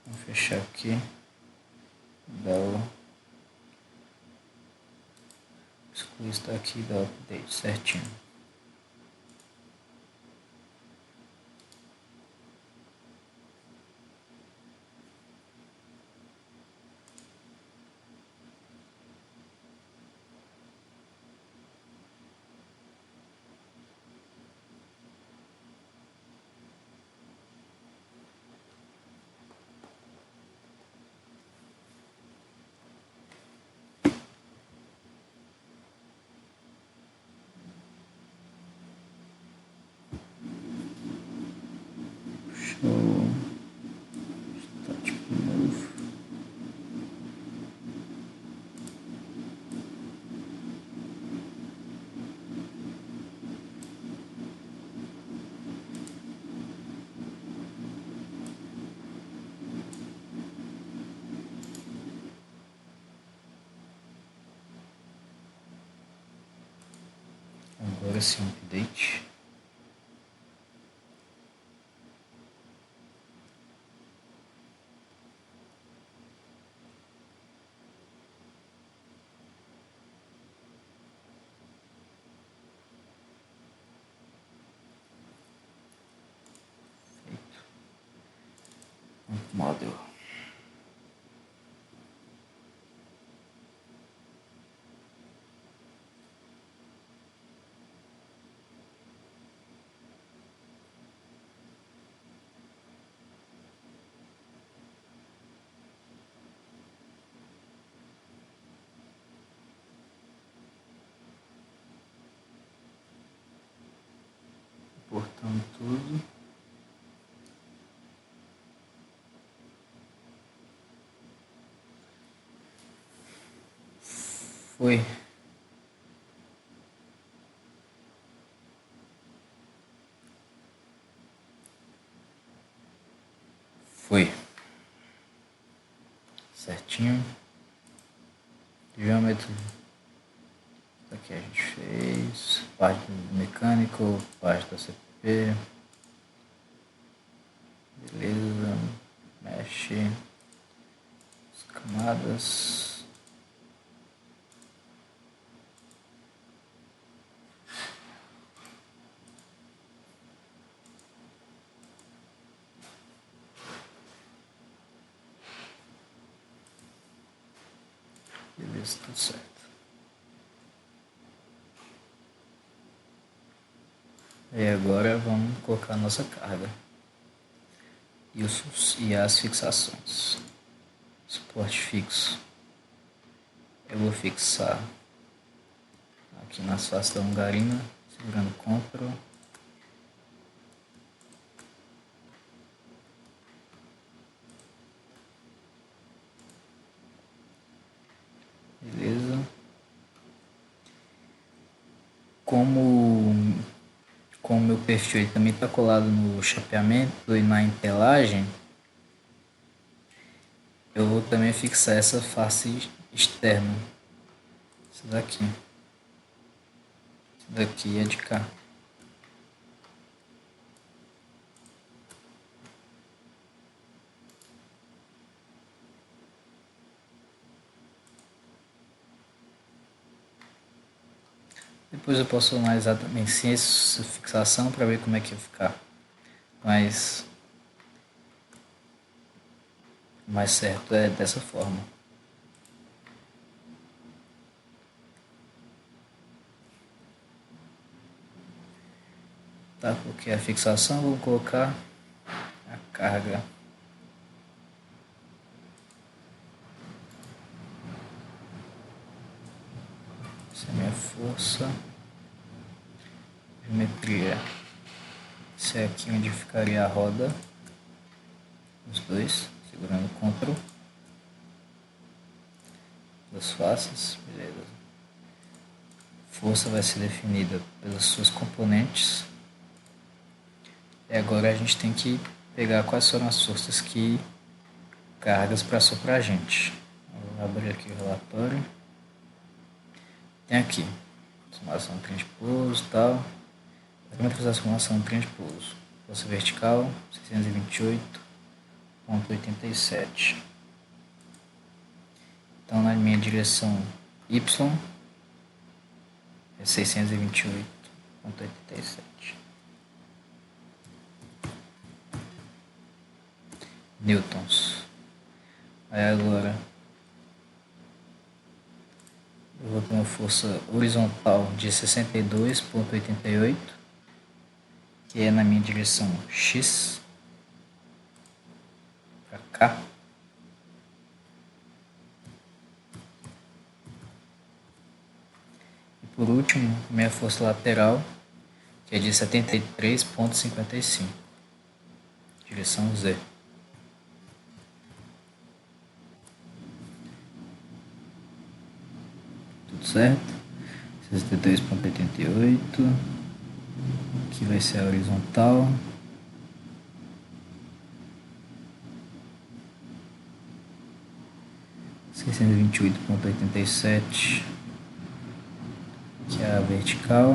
Vou fechar aqui. Dar o excluir isso daqui e dar o update certinho. Show. Static move. Agora sim, update. Model. Importando tudo. Foi. Foi. certinho. Diâmetro. Aqui a gente fez parte do mecânico, parte da CP. Beleza. Mexe as camadas. Beleza, tudo certo. E agora vamos colocar a nossa carga e as fixações. Suporte fixo. Eu vou fixar aqui nas faces da longarina, segurando Ctrl. Beleza. Como o meu perfil ele também está colado no chapeamento e na entelagem, eu vou também fixar essa face externa. Isso daqui. Isso daqui é de cá. Depois eu posso analisar também sem essa fixação para ver como é que vai ficar. Mas o mais certo é dessa forma. Tá, coloquei a fixação, vou colocar a carga. Essa é a minha força. Geometria. Esse é aqui onde ficaria a roda. Os dois, segurando Ctrl. Duas faces, beleza. Força vai ser definida pelas suas componentes. E agora a gente tem que pegar quais foram as forças que cargas passou para a gente. Vou abrir aqui o relatório. Tem aqui simulação de trem de pouso e tal. Parâmetros da simulação de trem de pouso. Força vertical 628,87. Então na minha direção Y é 628,87 newtons. Aí agora eu vou ter uma força horizontal de 62,88, que é na minha direção X para cá. E por último, minha força lateral, que é de 73,55, direção Z. Tudo certo? 63,88. Aqui vai ser a horizontal. Seiscentos e 628,87, que é a vertical.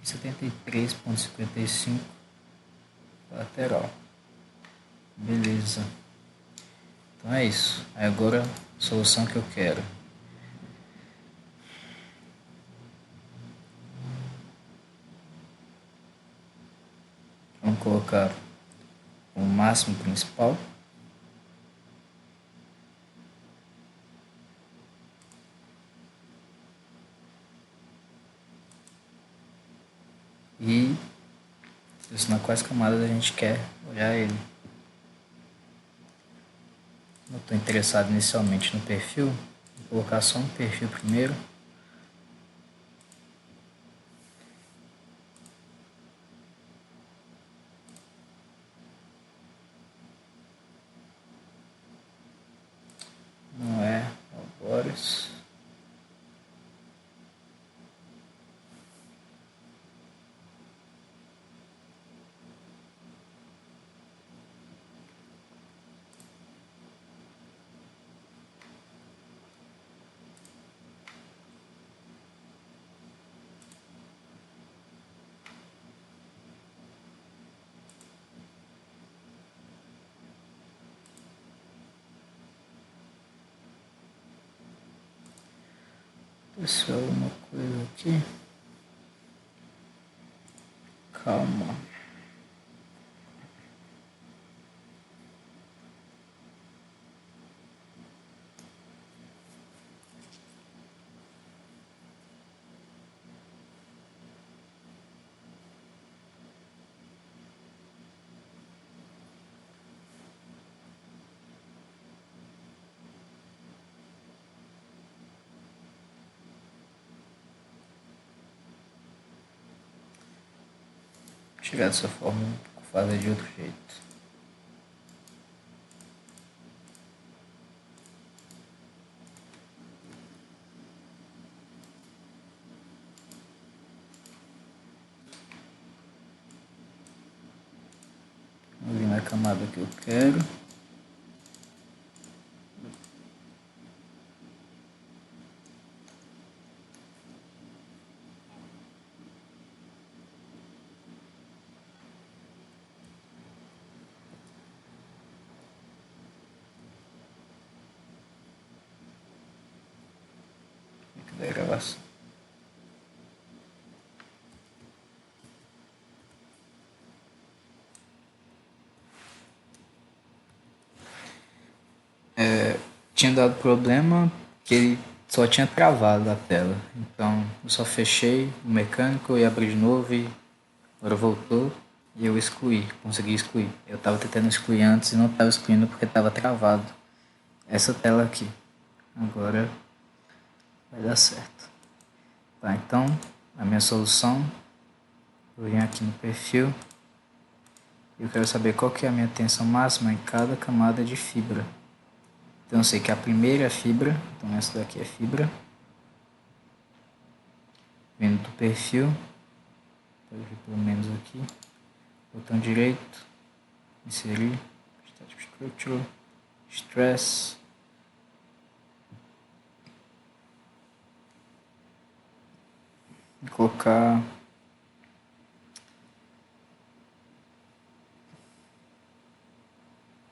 73,55 lateral. Beleza. Então é isso. Aí agora a solução que eu quero. Vamos colocar o máximo principal. E selecionar quais camadas a gente quer olhar ele. Eu estou interessado inicialmente no perfil, vou colocar só um perfil primeiro. Não é Boris. Isso é uma coisa aqui. Calma. Chegar dessa forma, vou fazer de outro jeito. Vou vir na camada que eu quero. Da gravação. Tinha dado problema que ele só tinha travado a tela. Então eu só fechei o mecânico e abri de novo e agora voltou e eu excluí, consegui excluir. Eu estava tentando excluir antes e não estava excluindo porque estava travado essa tela aqui. Agora vai dar certo. Tá, então a minha solução, eu venho aqui no perfil e eu quero saber qual que é a minha tensão máxima em cada camada de fibra. Então eu sei que a primeira é fibra, então essa daqui é fibra. Vindo do perfil, pelo menos aqui, botão direito, inserir, static structure, stress, e colocar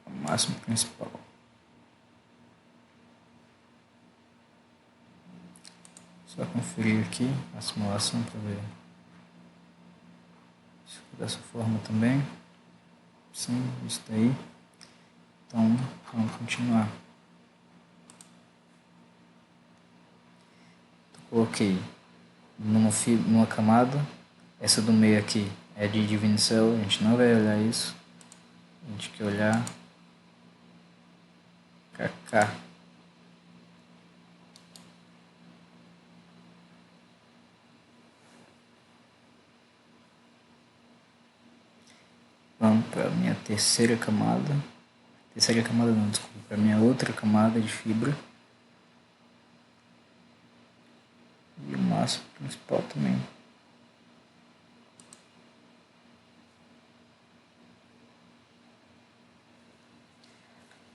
o máximo principal. Só conferir aqui a simulação para ver se ficou dessa forma também. Sim, isso daí. Então vamos continuar. Coloquei numa camada. Essa do meio aqui é de Divine Cell, a gente não vai olhar isso. A gente quer olhar KK. Vamos para a minha terceira camada. Terceira camada não, desculpa. Para a minha outra camada de fibra. E o máximo principal também.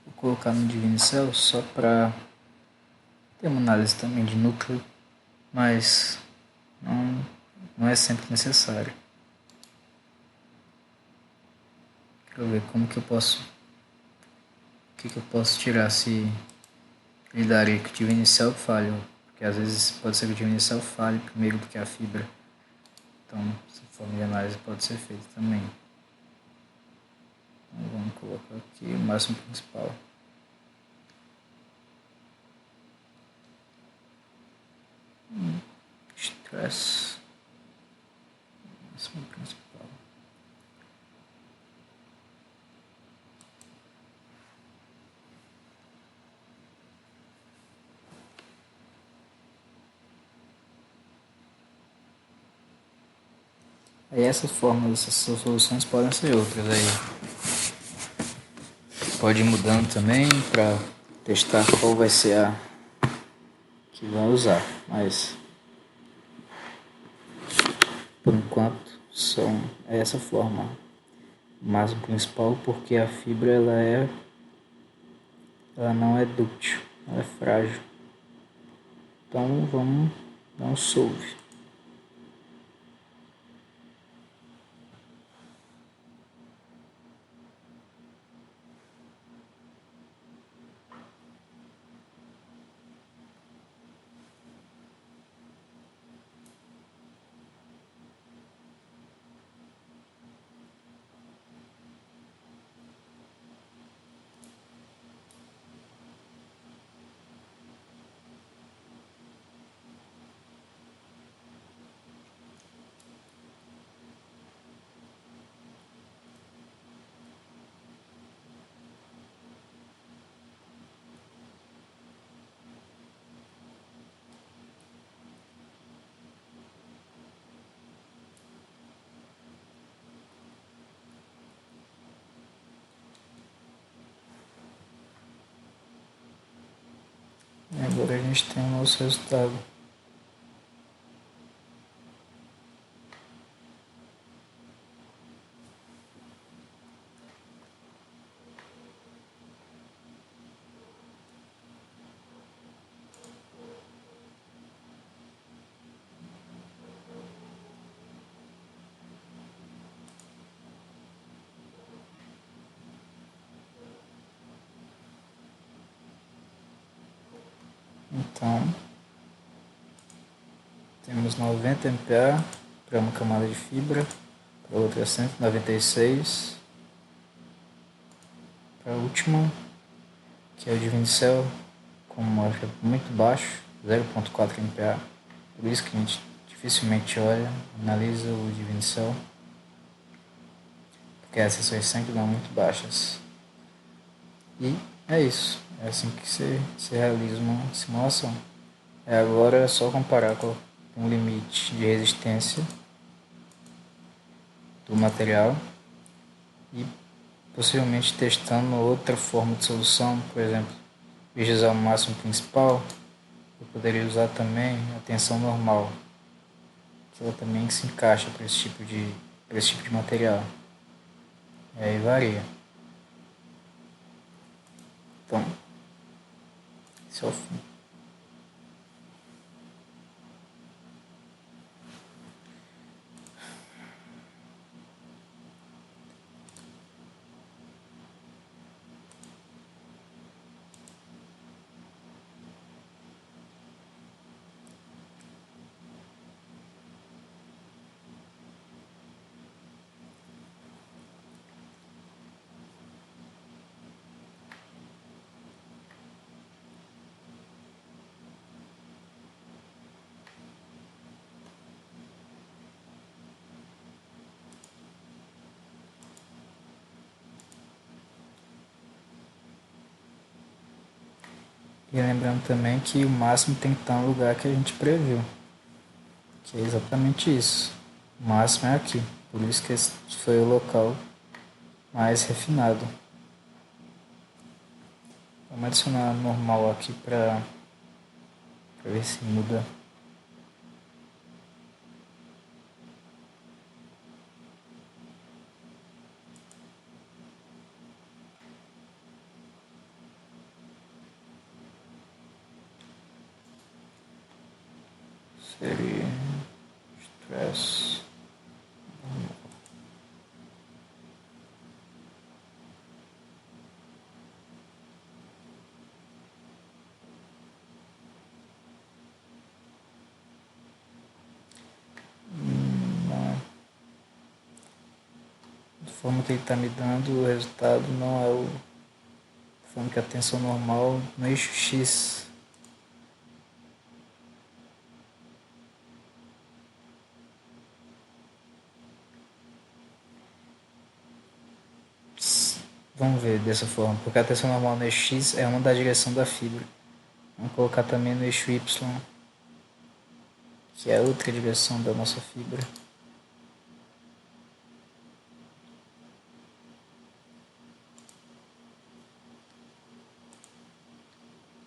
Vou colocar no Divine Cell só para ter uma análise também de núcleo, mas não é sempre necessário. Quero ver como que eu posso, o que eu posso tirar se ele daria que o Divine Cell falha, porque às vezes pode ser que o Divine Cell falhe primeiro do que a fibra. Então, essa forma de análise pode ser feita também. Então, vamos colocar aqui o máximo principal. Stress. Máximo principal. Aí essas formas, essas soluções podem ser outras aí. Pode ir mudando também para testar qual vai ser a que vai usar, mas por enquanto é essa forma. Máximo principal porque a fibra ela não é dúctil, ela é frágil. Então vamos dar um solve. agora a gente tem o nosso resultado. Então, temos 90 MPa para uma camada de fibra, para outra 196, para a última, que é o de Vincel, com uma marca muito baixo, 0.4 MPa, por isso que a gente dificilmente olha, analisa o de Vincel, porque as seções sempre dão muito baixas. E é isso, é assim que se realiza uma simulação. Agora é só comparar com o limite de resistência do material e possivelmente testando outra forma de solução, por exemplo, em vez de usar o máximo principal, eu poderia usar também a tensão normal, que ela também se encaixa para esse tipo de material. E aí varia. Então, esse é o fim. E lembrando também que o máximo tem que estar no lugar que a gente previu, que é exatamente isso. O máximo é aqui, por isso que esse foi o local mais refinado. Vamos adicionar normal aqui para ver se muda. Seria stress. A forma que ele está me dando, o resultado não é a forma que a tensão normal no eixo X. Vamos ver dessa forma, porque a tensão normal no eixo X é uma da direção da fibra. Vamos colocar também no eixo Y, que é a outra direção da nossa fibra.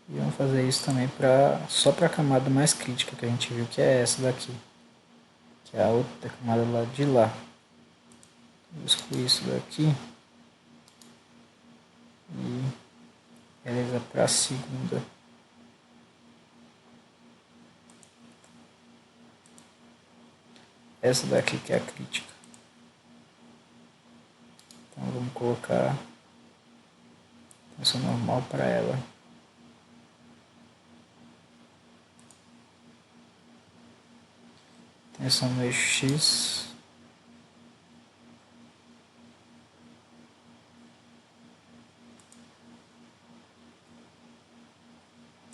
E vamos fazer isso também só para a camada mais crítica que a gente viu, que é essa daqui, que é a outra camada lá de lá. Vou excluir isso daqui e beleza para a segunda. Essa daqui que é a crítica. Então vamos colocar tensão normal para ela. Tensão no eixo X.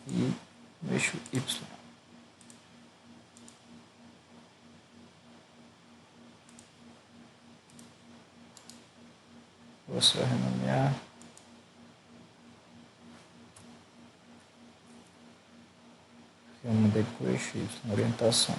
E no eixo Y. Vou só renomear. Eu mudei para o eixo Y, orientação.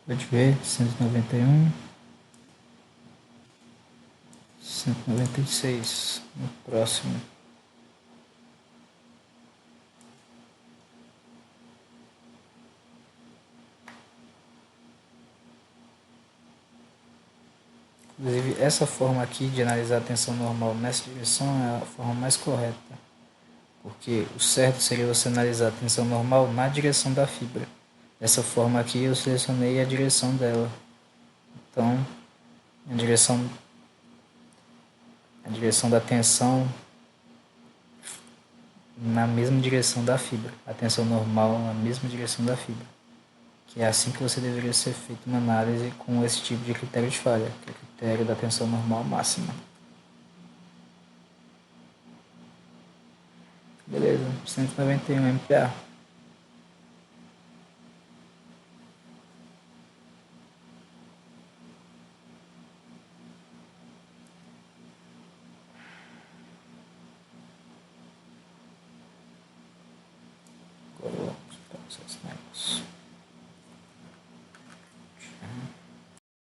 Pode ver, 191, 196, no próximo. Inclusive, essa forma aqui de analisar a tensão normal nessa direção é a forma mais correta, porque o certo seria você analisar a tensão normal na direção da fibra. Dessa forma aqui eu selecionei a direção dela. Então, a direção da tensão na mesma direção da fibra. A tensão normal na mesma direção da fibra. Que é assim que você deveria ser feito uma análise com esse tipo de critério de falha, que é o critério da tensão normal máxima. Beleza, 191 MPa.